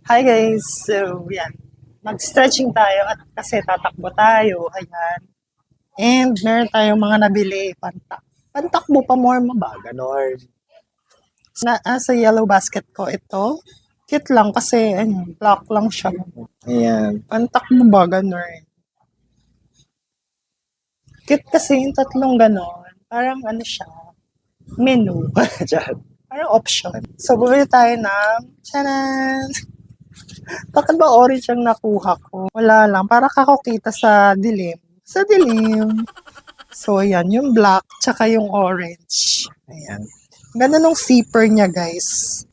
Hi guys! So, yan. Mag-stretching tayo at kasi tatakbo tayo. Ayan. And meron tayong mga nabili. Pantakbo pa more mo ba? Ganon. Sa yellow basket ko ito. Cute lang kasi black lang siya. Ayan. Pantakbo ba? Ganon. Cute kasi yung tatlong ganon. Parang ano siya. Menu. Parang option. So, bumili tayo ng charan! Bakit ba orange ang nakuha ko? Wala lang. Para kakukita sa dilim. Sa dilim. So, ayan. Yung black, tsaka yung orange. Ayan. Ganda nung zipper niya, guys.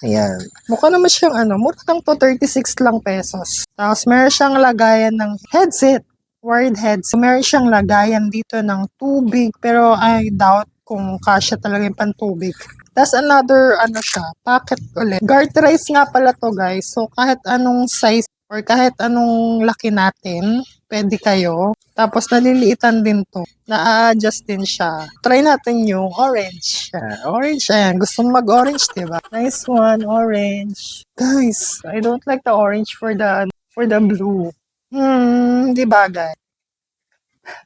Ayan. Mukha naman siyang mura lang to, 36 lang pesos. Tapos, meron siyang lagayan ng headset. Wired headset. Meron siyang lagayan dito ng tubig. Pero I doubt kung kasya talaga yung pantubig. Tapos another, siya, packet ulit. Garterize nga pala to guys. So kahit anong size or kahit anong laki natin, pwede kayo. Tapos naliliitan din to. Na-adjust din siya. Try natin yung orange. Orange, ayan. Gusto mo mag-orange, diba? Nice one, orange. Guys, I don't like the orange for the blue. Di bagay.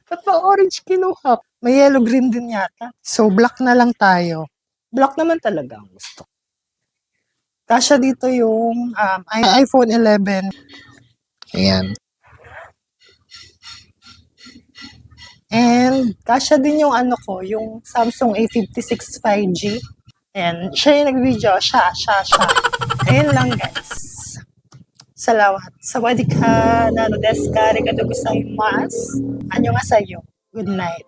Ba't ba orange kinuha? May yellow green din yata. So black na lang tayo. Black naman talaga ang gusto. Kasya dito yung iPhone 11. Ayan. And kasya din yung yung Samsung A56 5G. Ayan. Siya yung nag-video. Siya. Ayan lang guys. Salamat. Sawadika, nano desu ka, arigatou gozaimasu. Annyeonghaseyo. Good night.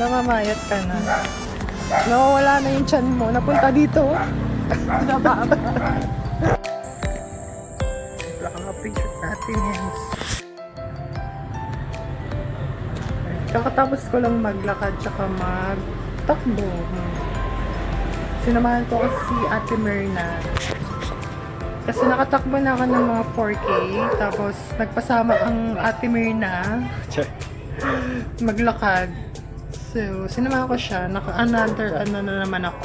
Namamayat ka na. Nawawala na yung tiyan mo. Napunta dito. Nakaka-picture natin yan. Kakatapos ko lang maglakad tsaka magtakbo. Sinamahan ko si Ate Myrna. Kasi nakatakbo na ako ng mga 4K. Tapos nagpasama ang Ate Myrna maglakad. So, sinamahan ko siya. Naka-another na naman ako.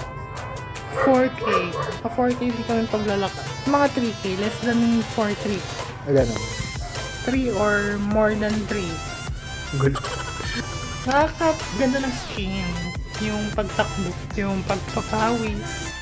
4K. Sa 4K di ko yung paglalakad. Mga 3K. Less than 4-3. Gano'n. 3 or more than 3. Good. Nakakaganda ng skin. Yung pagtakbo. Yung pagpapawis.